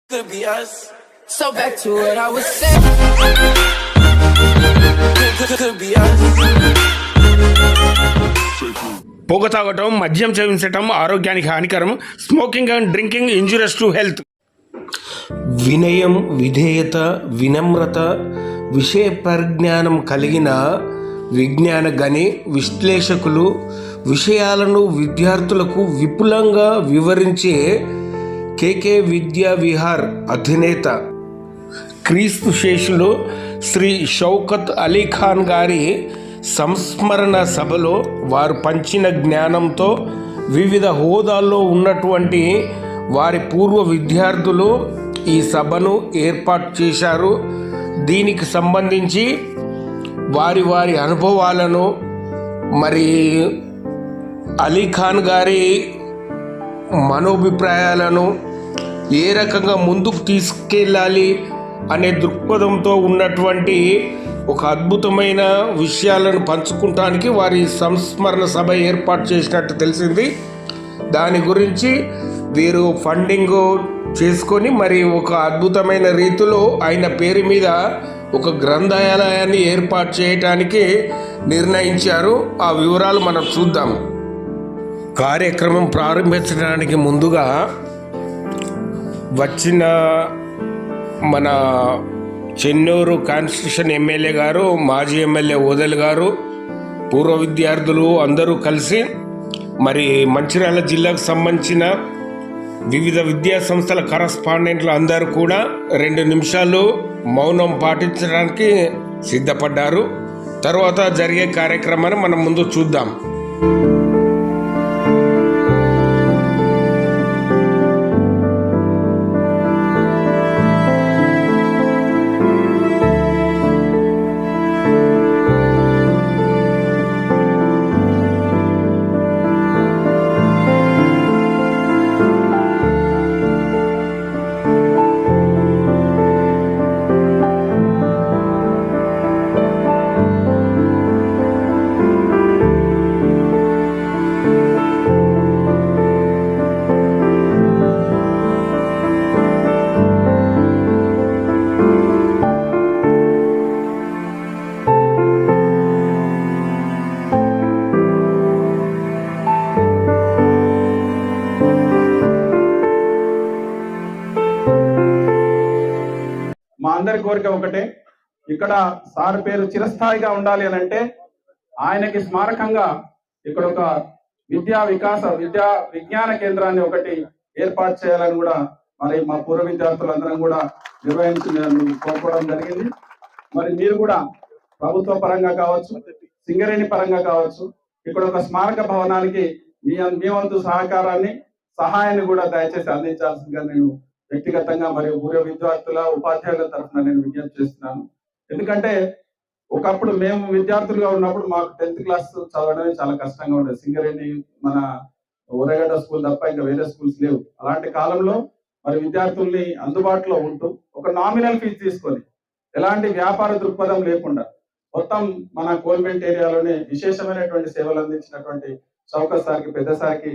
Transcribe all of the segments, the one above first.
Could be us. So back to what I was saying. Could be us. పొగ తాగటం, మద్యం సేవించటం ఆరోగ్యానికి హానికరం. Smoking and drinking injurious to health. వినయం, విధేయత, వినమ్రత, విషయ పరిజ్ఞానం కలిగిన విజ్ఞాన గని విశ్లేషకులు విషయాలను విద్యార్థులకు విపులంగా వివరించే కేకే విద్యా విహార్ అధినేత క్రీస్తు శేషులు శ్రీ షౌకత్ అలీ ఖాన్ గారి సంస్మరణ సభలో వారు పంచిన జ్ఞానంతో వివిధ హోదాల్లో ఉన్నటువంటి వారి పూర్వ విద్యార్థులు ఈ సభను ఏర్పాటు చేశారు. దీనికి సంబంధించి వారి వారి అనుభవాలను, మరి అలీఖాన్ గారి మనోభిప్రాయాలను ఏ రకంగా ముందుకు తీసుకెళ్ళాలి అనే దృక్పథంతో ఉన్నటువంటి ఒక అద్భుతమైన విషయాలను పంచుకుంటానికి వారి సంస్మరణ సభ ఏర్పాటు చేసినట్టు తెలిసింది. దాని గురించి వీరు ఫండింగ్ చేసుకొని మరి ఒక అద్భుతమైన రీతిలో ఆయన పేరు మీద ఒక గ్రంథాలయాన్ని ఏర్పాటు చేయటానికి నిర్ణయించారు. ఆ వివరాలు మనం చూద్దాం. కార్యక్రమం ప్రారంభించడానికి ముందుగా వచ్చిన మన చెన్నూరు కాన్స్టిట్యూషన్ ఎమ్మెల్యే గారు, మాజీ ఎమ్మెల్యే ఓదెలు గారు, పూర్వ విద్యార్థులు అందరూ కలిసి మరి మంచిర్యాల జిల్లాకు సంబంధించిన వివిధ విద్యా సంస్థల కరస్పాండెంట్లు అందరూ కూడా 2 నిమిషాలు మౌనం పాటించడానికి సిద్ధపడ్డారు. తర్వాత జరిగే కార్యక్రమాన్ని మనం ముందు చూద్దాం. అందరి కోరిక ఒకటే, ఇక్కడ సార్ పేరు చిరస్థాయిగా ఉండాలి అని అంటే ఆయనకి స్మారకంగా ఇక్కడ ఒక విద్యా విజ్ఞాన కేంద్రాన్ని ఒకటి ఏర్పాటు చేయాలని కూడా మరి మా పూర్వ విద్యార్థులందరం కూడా కోరుకోవడం జరిగింది. మరి మీరు కూడా ప్రభుత్వ పరంగా కావచ్చు, సింగరేణి పరంగా కావచ్చు, ఇక్కడ ఒక స్మారక భవనానికి మీ వంతు సహాయాన్ని కూడా దయచేసి అందించాల్సిందిగా నేను వ్యక్తిగతంగా మరియు పూర్వ విద్యార్థుల ఉపాధ్యాయుల తరఫున నేను విజ్ఞప్తి చేస్తున్నాను. ఎందుకంటే ఒకప్పుడు మేము విద్యార్థులుగా ఉన్నప్పుడు మాకు 10th క్లాస్ చదవడమే చాలా కష్టంగా ఉండేది. సింగరేణి మన ఊరగడ్డ స్కూల్ తప్ప ఇంకా వేరే స్కూల్స్ లేవు. అలాంటి కాలంలో మరి విద్యార్థుల్ని అందుబాటులో ఉంటూ ఒక నామినల్ ఫీజు తీసుకొని ఎలాంటి వ్యాపార దృక్పథం లేకుండా మొత్తం మన కోల్మెంట్ ఏరియాలోనే విశేషమైనటువంటి సేవలు అందించినటువంటి షౌకత్ సార్కి, పెద్ద సార్కి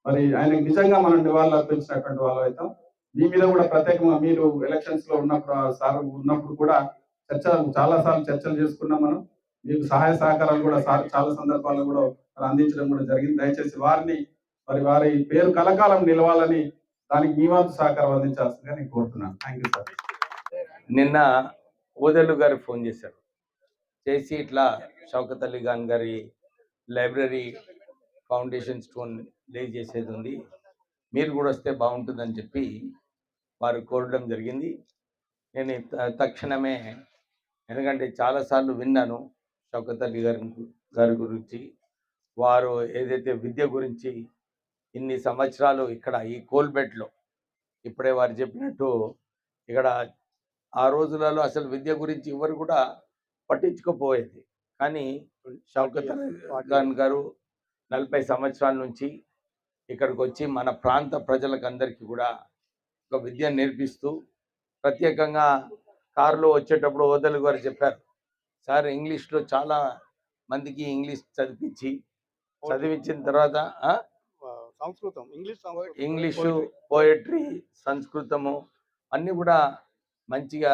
మరి ఆయనకు నిజంగా మనం నివాళులు అర్పించినటువంటి వాళ్ళు అవుతాం. మీ మీద కూడా ప్రత్యేకంగా మీరు ఎలక్షన్స్ లో ఉన్నప్పుడు సార్ ఉన్నప్పుడు కూడా చాలా సార్లు చర్చలు చేసుకున్నాం. మనం మీకు సహాయ సహకారాలు కూడా సార్ చాలా సందర్భాల్లో కూడా అందించడం కూడా జరిగింది. దయచేసి వారి పేరు కలకాలం నిలవాలని దానికి మీ వంతు సహకారం అందించాల్సిందిగా నేను కోరుతున్నాను. Thank you sir. నిన్న ఓదెలు గారు ఫోన్ చేశారు, చేసి ఇట్లా షౌకత్ అలీ ఖాన్ గారి లైబ్రరీ ఫౌండేషన్ స్టోన్ లే చేసేది ఉంది, మీరు కూడా వస్తే బాగుంటుందని చెప్పి వారు కోరడం జరిగింది. నేను తక్షణమే, ఎందుకంటే చాలాసార్లు విన్నాను షౌకత్ అలీ గారి గురించి, వారు ఏదైతే విద్య గురించి ఇన్ని సంవత్సరాలు ఇక్కడ ఈ కోల్బెట్లో, ఇప్పుడే వారు చెప్పినట్టు ఇక్కడ ఆ రోజులలో అసలు విద్య గురించి ఎవరు కూడా పట్టించుకోపోయేది. కానీ షౌకత్ అలీ ఖాన్ గారు 40 సంవత్సరాల నుంచి ఇక్కడికి వచ్చి మన ప్రాంత ప్రజలకు అందరికీ కూడా ఒక విద్య నేర్పిస్తూ, ప్రత్యేకంగా కారులో వచ్చేటప్పుడు ఓదెలు గారు చెప్పారు, సార్ ఇంగ్లీష్లో చాలా మందికి ఇంగ్లీష్ చదివించిన తర్వాత ఇంగ్లీషు, పోయట్రీ, సంస్కృతము, అన్నీ కూడా మంచిగా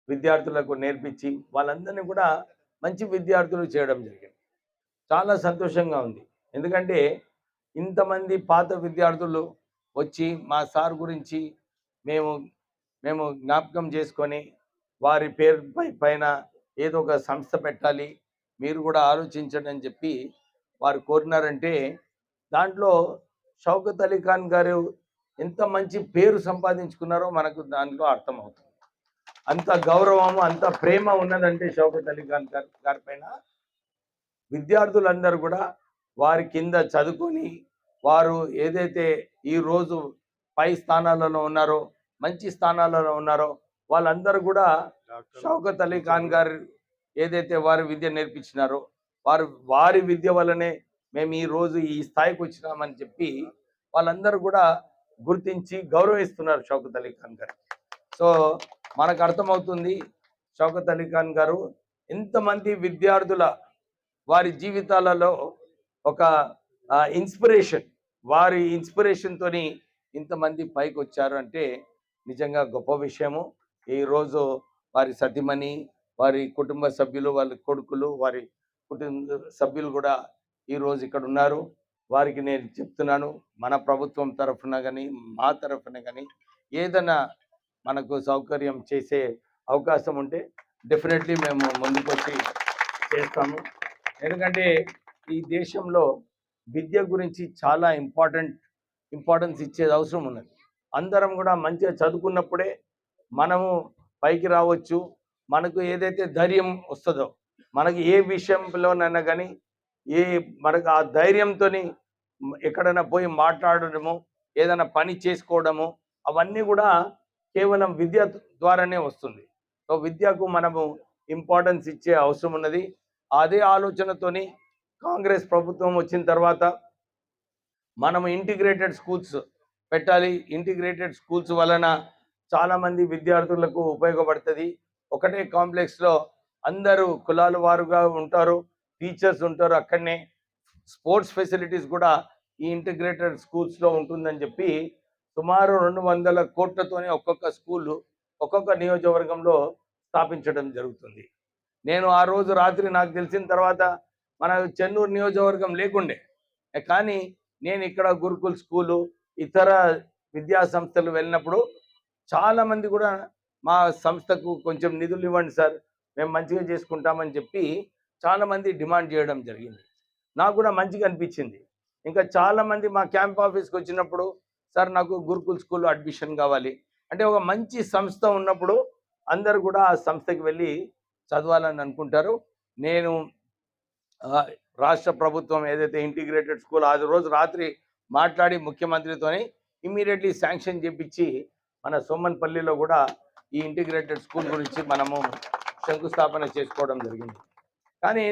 విద్యార్థులకు నేర్పించి వాళ్ళందరినీ కూడా మంచి విద్యార్థులు చేయడం జరిగింది. చాలా సంతోషంగా ఉంది. ఎందుకంటే ఇంతమంది పాత విద్యార్థులు వచ్చి మా సార్ గురించి మేము మేము జ్ఞాపకం చేసుకొని వారి పేరు పైన ఏదో ఒక సంస్థ పెట్టాలి, మీరు కూడా ఆలోచించండి అని చెప్పి వారు కోరినారంటే దాంట్లో షౌకత్ అలీ ఖాన్ గారు ఎంత మంచి పేరు సంపాదించుకున్నారో మనకు దాంట్లో అర్థమవుతుంది. అంత గౌరవము, అంత ప్రేమ ఉన్నదంటే షౌకత్ అలీ ఖాన్ గారి పైన విద్యార్థులందరూ కూడా వారి కింద చదువుకొని వారు ఏదైతే ఈరోజు పై స్థానాలలో ఉన్నారో, మంచి స్థానాలలో ఉన్నారో వాళ్ళందరూ కూడా షౌకత్ అలీ ఖాన్ గారు ఏదైతే వారి విద్య నేర్పించినారో వారి విద్య వల్లనే మేము ఈరోజు ఈ స్థాయికి వచ్చినామని చెప్పి వాళ్ళందరూ కూడా గుర్తించి గౌరవిస్తున్నారు షౌకత్ అలీ ఖాన్ గారు. సో మనకు అర్థమవుతుంది షౌకత్ అలీ ఖాన్ గారు ఎంతమంది విద్యార్థుల వారి జీవితాలలో ఒక ఇన్స్పిరేషన్, వారి ఇన్స్పిరేషన్తోని ఇంతమంది పైకి వచ్చారు అంటే నిజంగా గొప్ప విషయము. ఈరోజు వారి సతీమణి, వారి కుటుంబ సభ్యులు, వాళ్ళ కొడుకులు, వారి కుటుంబ సభ్యులు కూడా ఈరోజు ఇక్కడ ఉన్నారు. వారికి నేను చెప్తున్నాను, మన ప్రభుత్వం తరఫున కానీ మా తరఫున కానీ ఏదైనా మనకు సౌకర్యం చేసే అవకాశం ఉంటే డెఫినెట్లీ మేము ముందుకు వచ్చి చేస్తాము. ఎందుకంటే ఈ దేశంలో విద్య గురించి చాలా ఇంపార్టెన్స్ ఇచ్చేది అవసరం ఉన్నది. అందరం కూడా మంచిగా చదువుకున్నప్పుడే మనము పైకి రావచ్చు. మనకు ఏదైతే ధైర్యం వస్తుందో, మనకి ఏ విషయంలోనైనా కానీ మనకు ఆ ధైర్యంతో ఎక్కడైనా పోయి మాట్లాడడము, ఏదైనా పని చేసుకోవడము, అవన్నీ కూడా కేవలం విద్య ద్వారానే వస్తుంది. సో విద్యకు మనము ఇంపార్టెన్స్ ఇచ్చే అవసరం ఉన్నది. అదే ఆలోచనతోని కాంగ్రెస్ ప్రభుత్వం వచ్చిన తర్వాత మనము ఇంటిగ్రేటెడ్ స్కూల్స్ పెట్టాలి. ఇంటిగ్రేటెడ్ స్కూల్స్ వలన చాలామంది విద్యార్థులకు ఉపయోగపడుతుంది. ఒకటే కాంప్లెక్స్లో అందరూ కులాల వారుగా ఉంటారు, టీచర్స్ ఉంటారు. అక్కడనే స్పోర్ట్స్ ఫెసిలిటీస్ కూడా ఈ ఇంటిగ్రేటెడ్ స్కూల్స్లో ఉంటుందని చెప్పి సుమారు 200 కోట్లతోనే ఒక్కొక్క స్కూలు ఒక్కొక్క నియోజకవర్గంలో స్థాపించడం జరుగుతుంది. నేను ఆ రోజు రాత్రి నాకు తెలిసిన తర్వాత మన చెన్నూరు నియోజకవర్గం లేకుండే, కానీ నేను ఇక్కడ గురుకుల్ స్కూలు, ఇతర విద్యా సంస్థలు వెళ్ళినప్పుడు చాలామంది కూడా మా సంస్థకు కొంచెం నిధులు ఇవ్వండి సార్, మేము మంచిగా చేసుకుంటామని చెప్పి చాలామంది డిమాండ్ చేయడం జరిగింది. నాకు కూడా మంచిగా అనిపించింది. ఇంకా చాలామంది మా క్యాంప్ ఆఫీస్కి వచ్చినప్పుడు, సార్ నాకు గురుకుల్ స్కూల్లో అడ్మిషన్ కావాలి అంటే, ఒక మంచి సంస్థ ఉన్నప్పుడు అందరు కూడా ఆ సంస్థకి వెళ్ళి చదవాలని అనుకుంటారు. నేను రాష్ట్ర ప్రభుత్వం ఏదైతే ఇంటిగ్రేటెడ్ స్కూల్ ఆ రోజు రాత్రి మాట్లాడి ముఖ్యమంత్రితోని ఇమ్మీడియట్లీ శాంక్షన్ చేపించి మన సోమన్పల్లిలో కూడా ఈ ఇంటిగ్రేటెడ్ స్కూల్ గురించి మనము శంకుస్థాపన చేసుకోవడం జరిగింది. కానీ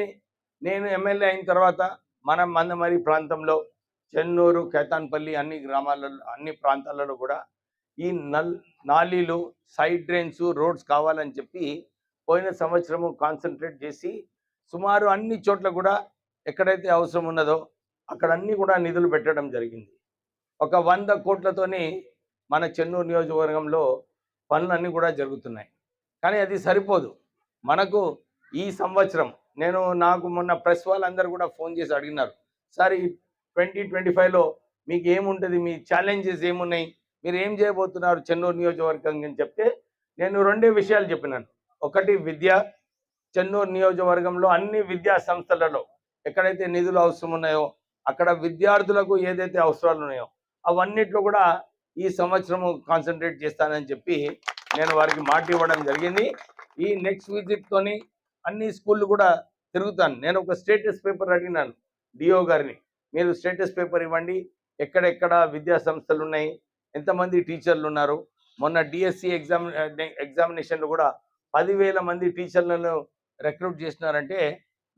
నేను ఎమ్మెల్యే అయిన తర్వాత మన మందమరి ప్రాంతంలో చెన్నూరు, కేతాన్పల్లి అన్ని గ్రామాలలో అన్ని ప్రాంతాలలో కూడా ఈ నాలీలు, సైడ్ డ్రైన్స్, రోడ్స్ కావాలని చెప్పి పోయిన సంవత్సరము కాన్సన్ట్రేట్ చేసి సుమారు అన్ని చోట్ల కూడా ఎక్కడైతే అవసరం ఉన్నదో అక్కడ అన్నీ కూడా నిధులు పెట్టడం జరిగింది. ఒక 100 కోట్లతోని మన చెన్నూరు నియోజకవర్గంలో పనులన్నీ కూడా జరుగుతున్నాయి. కానీ అది సరిపోదు. మనకు ఈ సంవత్సరం నాకు మొన్న ప్రెస్ వాళ్ళందరూ కూడా ఫోన్ చేసి అడిగినారు, సార్ ఈ 2025లో మీకు ఏముంటుంది, మీ ఛాలెంజెస్ ఏమున్నాయి, మీరు ఏం చేయబోతున్నారు చెన్నూరు నియోజకవర్గం అని చెప్తే నేను 2 విషయాలు చెప్పినాను. ఒకటి విద్య, చెన్నూరు నియోజకవర్గంలో అన్ని విద్యా సంస్థలలో ఎక్కడైతే నిధులు అవసరం ఉన్నాయో అక్కడ విద్యార్థులకు ఏదైతే అవసరాలు ఉన్నాయో అవన్నిట్లో కూడా ఈ సంవత్సరము కాన్సన్ట్రేట్ చేస్తానని చెప్పి నేను వారికి మాట ఇవ్వడం జరిగింది. ఈ నెక్స్ట్ విజిట్తోని అన్ని స్కూళ్ళు కూడా తిరుగుతాను. నేను ఒక స్టేటస్ పేపర్ అడిగినాను డిఓ గారిని, మీరు స్టేటస్ పేపర్ ఇవ్వండి, ఎక్కడెక్కడ విద్యా సంస్థలు ఉన్నాయి, ఎంతమంది టీచర్లు ఉన్నారు. మొన్న డిఎస్సి ఎగ్జామినేషన్లో కూడా 10,000 మంది టీచర్లను రిక్రూట్ చేసినారంటే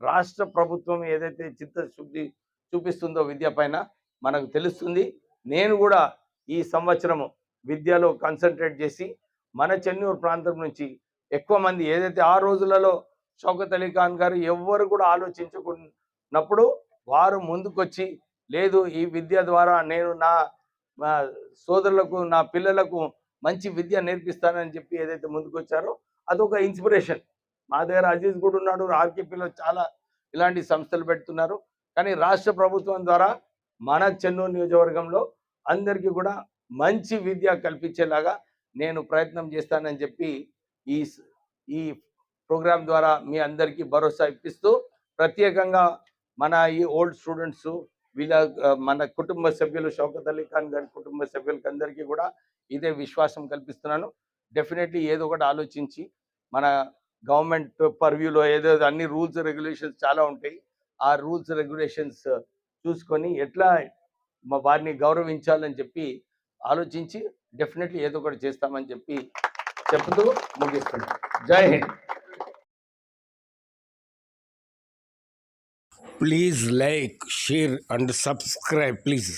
రాష్ట్ర ప్రభుత్వం ఏదైతే చిత్తశుద్ధి చూపిస్తుందో విద్య పైన మనకు తెలుస్తుంది. నేను కూడా ఈ సంవత్సరము విద్యలో కాన్సన్ట్రేట్ చేసి మన చెన్నూరు ప్రాంతం నుంచి ఎక్కువ మంది ఏదైతే ఆ రోజులలో షౌకత్ అలీ ఖాన్ గారు ఎవ్వరు కూడా ఆలోచించుకున్నప్పుడు వారు ముందుకొచ్చి లేదు ఈ విద్య ద్వారా నేను నా మా సోదరులకు నా పిల్లలకు మంచి విద్య నేర్పిస్తానని చెప్పి ఏదైతే ముందుకు వచ్చారో అదొక ఇన్స్పిరేషన్. మా దగ్గర అజీజ్ కూడా ఉన్నాడు, ఆర్కేపీలో చాలా ఇలాంటి సంస్థలు పెడుతున్నారు. కానీ రాష్ట్ర ప్రభుత్వం ద్వారా మన చెన్నూరు నియోజకవర్గంలో అందరికీ కూడా మంచి విద్య కల్పించేలాగా నేను ప్రయత్నం చేస్తానని చెప్పి ఈ ఈ ప్రోగ్రాం ద్వారా మీ అందరికీ భరోసా ఇప్పిస్తూ, ప్రత్యేకంగా మన ఈ ఓల్డ్ స్టూడెంట్స్ వీళ్ళ మన కుటుంబ సభ్యులు షౌకత్ అలీ ఖాన్ గారి కుటుంబ సభ్యులకి అందరికీ కూడా ఇదే విశ్వాసం కల్పిస్తున్నాను. డెఫినెట్లీ ఏదో ఒకటి ఆలోచించి మన గవర్నమెంట్ పర్వ్యూలో ఏదో అన్ని రూల్స్ రెగ్యులేషన్స్ చాలా ఉంటాయి. ఆ రూల్స్ రెగ్యులేషన్స్ చూసుకొని ఎట్లా వారిని గౌరవించాలని చెప్పి ఆలోచించి డెఫినెట్లీ ఏదో ఒకటి చేస్తామని చెప్పి చెప్తూ ముగిస్తున్నాను. జై Hind. Please like, share and subscribe, please.